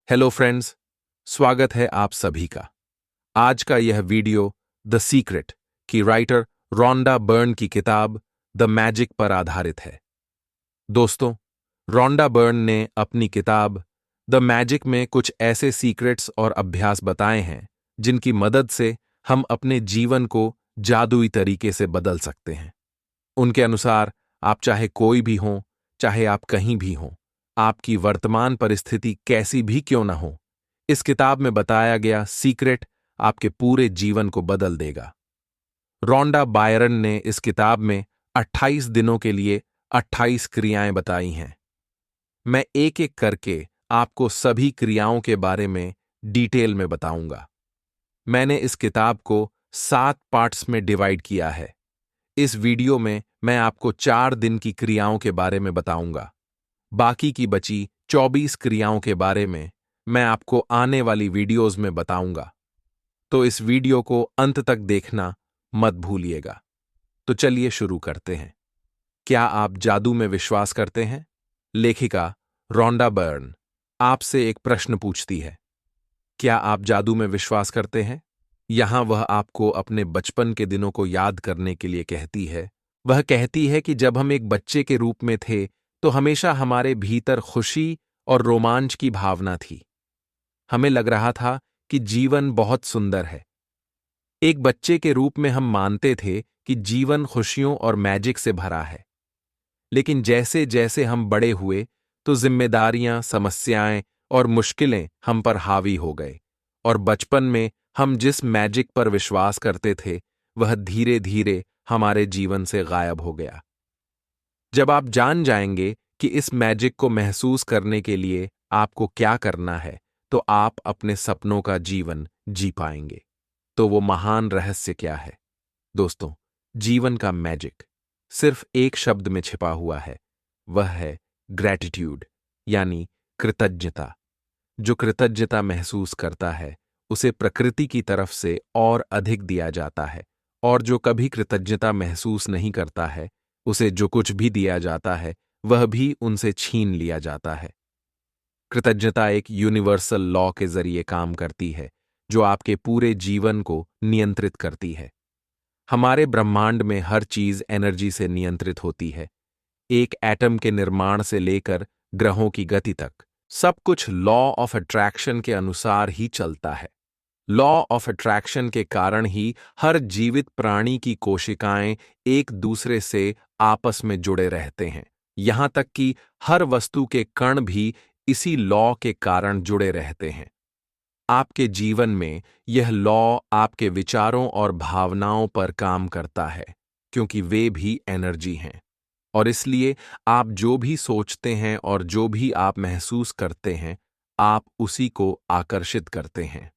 Hello friends, स्वागत है आप सभी का। आज का यह वीडियो द सीक्रेट की राइटर रोंडा बर्न की किताब द मैजिक पर आधारित है। दोस्तों, रोंडा बर्न ने अपनी किताब द मैजिक में कुछ ऐसे सीक्रेट्स और अभ्यास बताए हैं जिनकी मदद से हम अपने जीवन को जादुई तरीके से बदल सकते हैं। उनके अनुसार आप चाहे कोई भी हो, चाहे आप कहीं भी हो, आपकी वर्तमान परिस्थिति कैसी भी क्यों न हो, इस किताब में बताया गया सीक्रेट आपके पूरे जीवन को बदल देगा। रोंडा बायरन ने इस किताब में 28 दिनों के लिए 28 क्रियाएं बताई हैं। मैं एक एक करके आपको सभी क्रियाओं के बारे में डिटेल में बताऊंगा। मैंने इस किताब को 7 पार्ट्स में डिवाइड किया है। इस वीडियो में मैं आपको 4 दिन की क्रियाओं के बारे में बताऊंगा। बाकी की बची 24 क्रियाओं के बारे में मैं आपको आने वाली वीडियोस में बताऊंगा। तो इस वीडियो को अंत तक देखना मत भूलिएगा। तो चलिए शुरू करते हैं। क्या आप जादू में विश्वास करते हैं? लेखिका रोंडा बर्न आपसे एक प्रश्न पूछती है। क्या आप जादू में विश्वास करते हैं? यहां वह आपको अपने बचपन के दिनों को याद करने के लिए कहती है। वह कहती है कि जब हम एक बच्चे के रूप में थे तो हमेशा हमारे भीतर खुशी और रोमांच की भावना थी। हमें लग रहा था कि जीवन बहुत सुंदर है। एक बच्चे के रूप में हम मानते थे कि जीवन खुशियों और मैजिक से भरा है। लेकिन जैसे जैसे हम बड़े हुए तो जिम्मेदारियां, समस्याएं और मुश्किलें हम पर हावी हो गए, और बचपन में हम जिस मैजिक पर विश्वास करते थे वह धीरे धीरे हमारे जीवन से गायब हो गया। जब आप जान जाएंगे कि इस मैजिक को महसूस करने के लिए आपको क्या करना है, तो आप अपने सपनों का जीवन जी पाएंगे। तो वो महान रहस्य क्या है? दोस्तों, जीवन का मैजिक सिर्फ एक शब्द में छिपा हुआ है। वह है ग्रैटिट्यूड, यानी कृतज्ञता। जो कृतज्ञता महसूस करता है उसे प्रकृति की तरफ से और अधिक दिया जाता है, और जो कभी कृतज्ञता महसूस नहीं करता है उसे जो कुछ भी दिया जाता है वह भी उनसे छीन लिया जाता है। कृतज्ञता एक यूनिवर्सल लॉ के जरिए काम करती है जो आपके पूरे जीवन को नियंत्रित करती है। हमारे ब्रह्मांड में हर चीज एनर्जी से नियंत्रित होती है। एक एटम के निर्माण से लेकर ग्रहों की गति तक सब कुछ लॉ ऑफ अट्रैक्शन के अनुसार ही चलता है। लॉ ऑफ अट्रैक्शन के कारण ही हर जीवित प्राणी की कोशिकाएं एक दूसरे से आपस में जुड़े रहते हैं। यहां तक कि हर वस्तु के कण भी इसी लॉ के कारण जुड़े रहते हैं। आपके जीवन में यह लॉ आपके विचारों और भावनाओं पर काम करता है, क्योंकि वे भी एनर्जी हैं, और इसलिए आप जो भी सोचते हैं और जो भी आप महसूस करते हैं, आप उसी को आकर्षित करते हैं।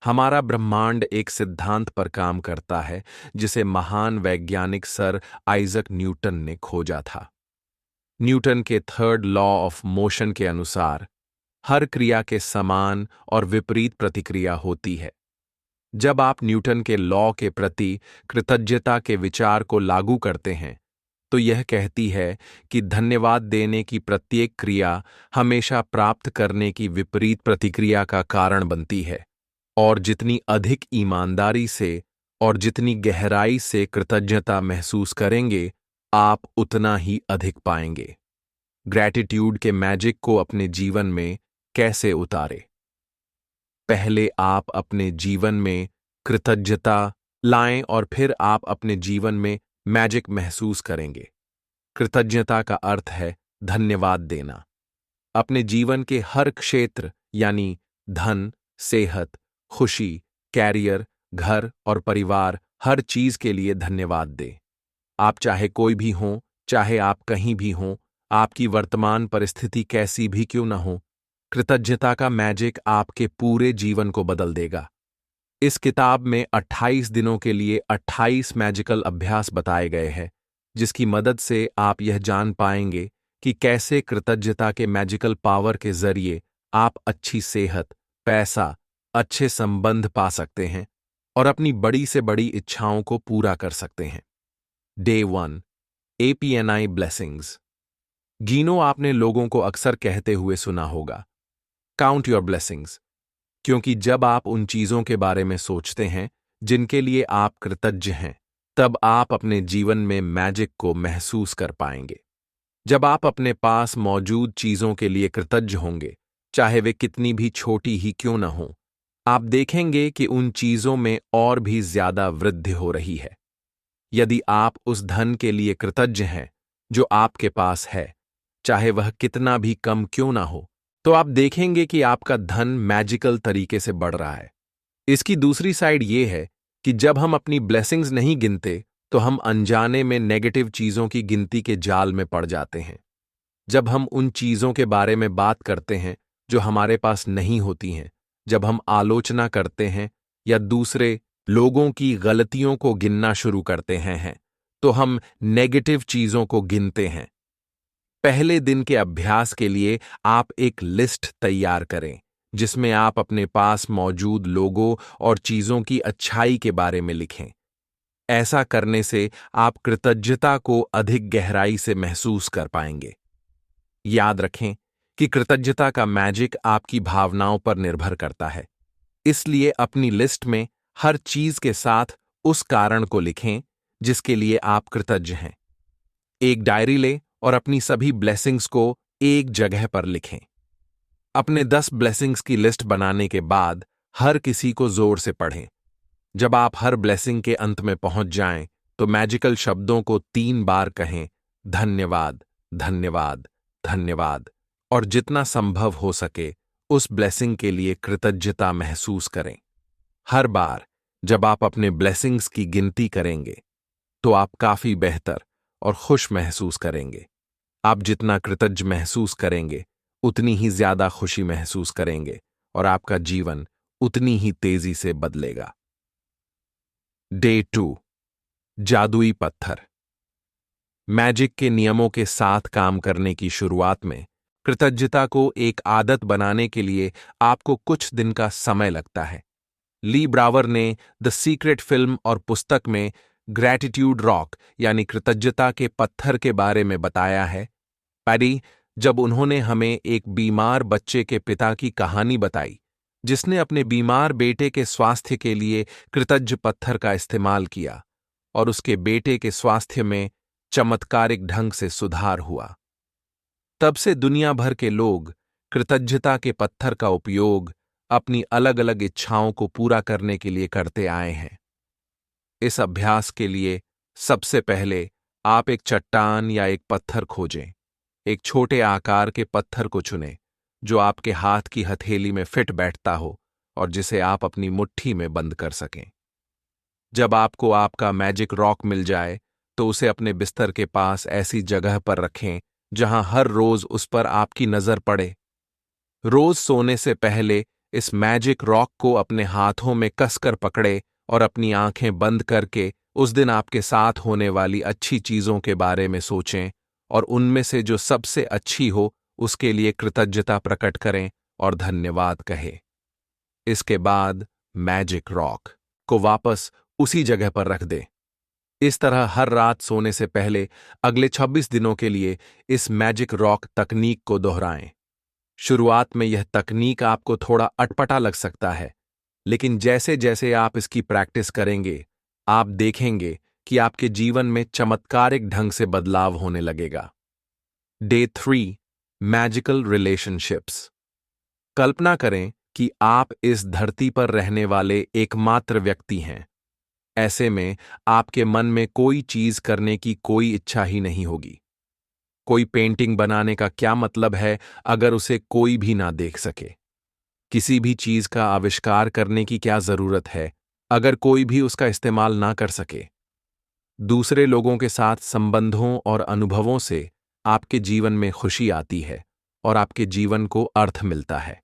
हमारा ब्रह्मांड एक सिद्धांत पर काम करता है जिसे महान वैज्ञानिक सर आइजक न्यूटन ने खोजा था। न्यूटन के थर्ड लॉ ऑफ मोशन के अनुसार हर क्रिया के समान और विपरीत प्रतिक्रिया होती है। जब आप न्यूटन के लॉ के प्रति कृतज्ञता के विचार को लागू करते हैं तो यह कहती है कि धन्यवाद देने की प्रत्येक क्रिया हमेशा प्राप्त करने की विपरीत प्रतिक्रिया का कारण बनती है, और जितनी अधिक ईमानदारी से और जितनी गहराई से कृतज्ञता महसूस करेंगे, आप उतना ही अधिक पाएंगे। ग्रैटिट्यूड के मैजिक को अपने जीवन में कैसे उतारे? पहले आप अपने जीवन में कृतज्ञता लाएं और फिर आप अपने जीवन में मैजिक महसूस करेंगे। कृतज्ञता का अर्थ है धन्यवाद देना। अपने जीवन के हर क्षेत्र यानी धन, सेहत, खुशी, कैरियर, घर और परिवार, हर चीज के लिए धन्यवाद दें। आप चाहे कोई भी हो, चाहे आप कहीं भी हो, आपकी वर्तमान परिस्थिति कैसी भी क्यों न हो, कृतज्ञता का मैजिक आपके पूरे जीवन को बदल देगा। इस किताब में 28 दिनों के लिए 28 मैजिकल अभ्यास बताए गए हैं, जिसकी मदद से आप यह जान पाएंगे कि कैसे कृतज्ञता के मैजिकल पावर के जरिए आप अच्छी सेहत, पैसा, अच्छे संबंध पा सकते हैं और अपनी बड़ी से बड़ी इच्छाओं को पूरा कर सकते हैं। Day 1, APNI blessings. गिनो आपने लोगों को अक्सर कहते हुए सुना होगा, काउंट योर ब्लेसिंग्स, क्योंकि जब आप उन चीजों के बारे में सोचते हैं जिनके लिए आप कृतज्ञ हैं, तब आप अपने जीवन में मैजिक को महसूस कर पाएंगे। जब आप अपने पास मौजूद चीजों के लिए कृतज्ञ होंगे, चाहे वे कितनी भी छोटी ही क्यों न हों, आप देखेंगे कि उन चीजों में और भी ज्यादा वृद्धि हो रही है। यदि आप उस धन के लिए कृतज्ञ हैं जो आपके पास है, चाहे वह कितना भी कम क्यों ना हो, तो आप देखेंगे कि आपका धन मैजिकल तरीके से बढ़ रहा है। इसकी दूसरी साइड ये है कि जब हम अपनी ब्लेसिंग्स नहीं गिनते, तो हम अनजाने में नेगेटिव चीजों की गिनती के जाल में पड़ जाते हैं। जब हम उन चीजों के बारे में बात करते हैं जो हमारे पास नहीं होती हैं, जब हम आलोचना करते हैं या दूसरे लोगों की गलतियों को गिनना शुरू करते हैं, तो हम नेगेटिव चीजों को गिनते हैं। पहले दिन के अभ्यास के लिए आप एक लिस्ट तैयार करें जिसमें आप अपने पास मौजूद लोगों और चीजों की अच्छाई के बारे में लिखें। ऐसा करने से आप कृतज्ञता को अधिक गहराई से महसूस कर पाएंगे। याद रखें कि कृतज्ञता का मैजिक आपकी भावनाओं पर निर्भर करता है। इसलिए अपनी लिस्ट में हर चीज के साथ उस कारण को लिखें जिसके लिए आप कृतज्ञ हैं। एक डायरी लें और अपनी सभी ब्लेसिंग्स को एक जगह पर लिखें। अपने 10 ब्लेसिंग्स की लिस्ट बनाने के बाद हर किसी को जोर से पढ़ें। जब आप हर ब्लेसिंग के अंत में पहुंच जाएं, तो मैजिकल शब्दों को 3 बार कहें, धन्यवाद, धन्यवाद, धन्यवाद, और जितना संभव हो सके उस ब्लेसिंग के लिए कृतज्ञता महसूस करें। हर बार जब आप अपने ब्लेसिंग्स की गिनती करेंगे, तो आप काफी बेहतर और खुश महसूस करेंगे। आप जितना कृतज्ञ महसूस करेंगे, उतनी ही ज्यादा खुशी महसूस करेंगे और आपका जीवन उतनी ही तेजी से बदलेगा। डे 2, जादुई पत्थर। मैजिक के नियमों के साथ काम करने की शुरुआत में कृतज्ञता को एक आदत बनाने के लिए आपको कुछ दिन का समय लगता है। ली ब्रावर ने द सीक्रेट फिल्म और पुस्तक में ग्रैटिट्यूड रॉक यानी कृतज्ञता के पत्थर के बारे में बताया है। पैडी, जब उन्होंने हमें एक बीमार बच्चे के पिता की कहानी बताई जिसने अपने बीमार बेटे के स्वास्थ्य के लिए कृतज्ञ पत्थर का इस्तेमाल किया और उसके बेटे के स्वास्थ्य में चमत्कारिक ढंग से सुधार हुआ, तब से दुनिया भर के लोग कृतज्ञता के पत्थर का उपयोग अपनी अलग अलग इच्छाओं को पूरा करने के लिए करते आए हैं। इस अभ्यास के लिए सबसे पहले आप एक चट्टान या एक पत्थर खोजें। एक छोटे आकार के पत्थर को चुनें जो आपके हाथ की हथेली में फिट बैठता हो और जिसे आप अपनी मुट्ठी में बंद कर सकें। जब आपको आपका मैजिक रॉक मिल जाए, तो उसे अपने बिस्तर के पास ऐसी जगह पर रखें जहां हर रोज उस पर आपकी नजर पड़े। रोज सोने से पहले इस मैजिक रॉक को अपने हाथों में कसकर पकड़े और अपनी आंखें बंद करके उस दिन आपके साथ होने वाली अच्छी चीजों के बारे में सोचें और उनमें से जो सबसे अच्छी हो उसके लिए कृतज्ञता प्रकट करें और धन्यवाद कहें। इसके बाद मैजिक रॉक को वापस उसी जगह पर रख दें। इस तरह हर रात सोने से पहले अगले 26 दिनों के लिए इस मैजिक रॉक तकनीक को दोहराएं। शुरुआत में यह तकनीक आपको थोड़ा अटपटा लग सकता है, लेकिन जैसे जैसे आप इसकी प्रैक्टिस करेंगे, आप देखेंगे कि आपके जीवन में चमत्कारिक ढंग से बदलाव होने लगेगा। Day 3, magical relationships. कल्पना करें कि आप इस धरती पर रहने वाले एकमात्र व्यक्ति हैं। ऐसे में आपके मन में कोई चीज करने की कोई इच्छा ही नहीं होगी। कोई पेंटिंग बनाने का क्या मतलब है अगर उसे कोई भी ना देख सके? किसी भी चीज का आविष्कार करने की क्या जरूरत है अगर कोई भी उसका इस्तेमाल ना कर सके? दूसरे लोगों के साथ संबंधों और अनुभवों से आपके जीवन में खुशी आती है और आपके जीवन को अर्थ मिलता है।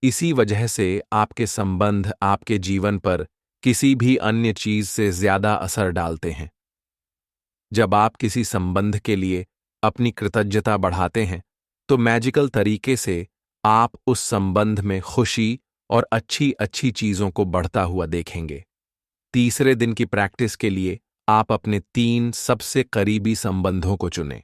इसी वजह से आपके संबंध आपके जीवन पर किसी भी अन्य चीज से ज्यादा असर डालते हैं। जब आप किसी संबंध के लिए अपनी कृतज्ञता बढ़ाते हैं, तो मैजिकल तरीके से आप उस संबंध में खुशी और अच्छी अच्छी चीजों को बढ़ता हुआ देखेंगे। तीसरे दिन की प्रैक्टिस के लिए आप अपने 3 सबसे करीबी संबंधों को चुनें।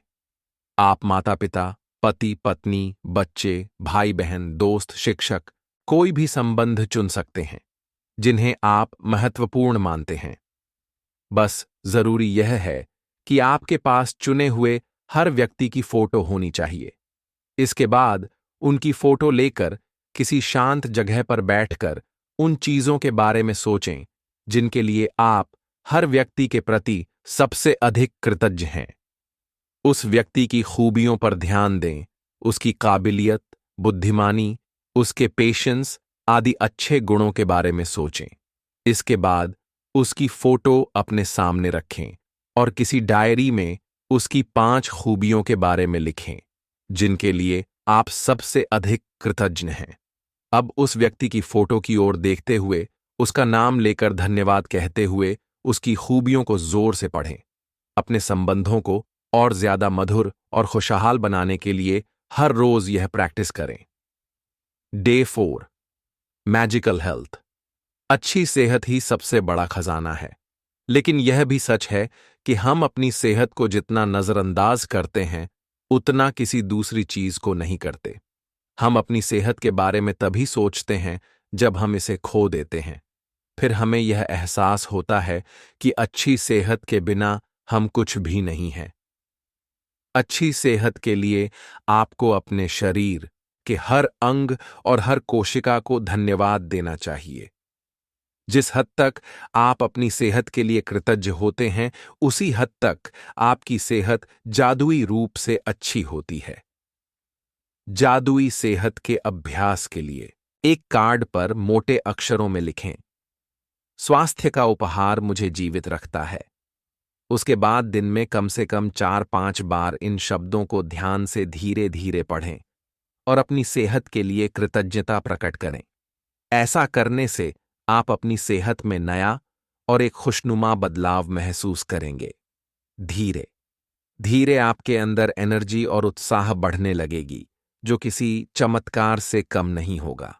आप माता पिता, पति पत्नी, बच्चे, भाई बहन, दोस्त, शिक्षक, कोई भी संबंध चुन सकते हैं जिन्हें आप महत्वपूर्ण मानते हैं। बस जरूरी यह है कि आपके पास चुने हुए हर व्यक्ति की फोटो होनी चाहिए। इसके बाद उनकी फोटो लेकर किसी शांत जगह पर बैठकर उन चीजों के बारे में सोचें जिनके लिए आप हर व्यक्ति के प्रति सबसे अधिक कृतज्ञ हैं। उस व्यक्ति की खूबियों पर ध्यान दें, उसकी काबिलियत, बुद्धिमानी, उसके पेशेंस आदि अच्छे गुणों के बारे में सोचें। इसके बाद उसकी फोटो अपने सामने रखें और किसी डायरी में उसकी 5 खूबियों के बारे में लिखें जिनके लिए आप सबसे अधिक कृतज्ञ हैं। अब उस व्यक्ति की फोटो की ओर देखते हुए, उसका नाम लेकर धन्यवाद कहते हुए उसकी खूबियों को जोर से पढ़ें। अपने संबंधों को और ज्यादा मधुर और खुशहाल बनाने के लिए हर रोज यह प्रैक्टिस करें। Day 4, magical health. अच्छी सेहत ही सबसे बड़ा खजाना है, लेकिन यह भी सच है कि हम अपनी सेहत को जितना नजरअंदाज करते हैं उतना किसी दूसरी चीज को नहीं करते। हम अपनी सेहत के बारे में तभी सोचते हैं जब हम इसे खो देते हैं। फिर हमें यह एहसास होता है कि अच्छी सेहत के बिना हम कुछ भी नहीं हैं। अच्छी सेहत के लिए आपको अपने शरीर के हर अंग और हर कोशिका को धन्यवाद देना चाहिए। जिस हद तक आप अपनी सेहत के लिए कृतज्ञ होते हैं, उसी हद तक आपकी सेहत जादुई रूप से अच्छी होती है। जादुई सेहत के अभ्यास के लिए एक कार्ड पर मोटे अक्षरों में लिखें, स्वास्थ्य का उपहार मुझे जीवित रखता है। उसके बाद दिन में कम से कम 4-5 बार इन शब्दों को ध्यान से धीरे धीरे पढ़ें और अपनी सेहत के लिए कृतज्ञता प्रकट करें। ऐसा करने से आप अपनी सेहत में नया और एक खुशनुमा बदलाव महसूस करेंगे। धीरे धीरे आपके अंदर एनर्जी और उत्साह बढ़ने लगेगी, जो किसी चमत्कार से कम नहीं होगा।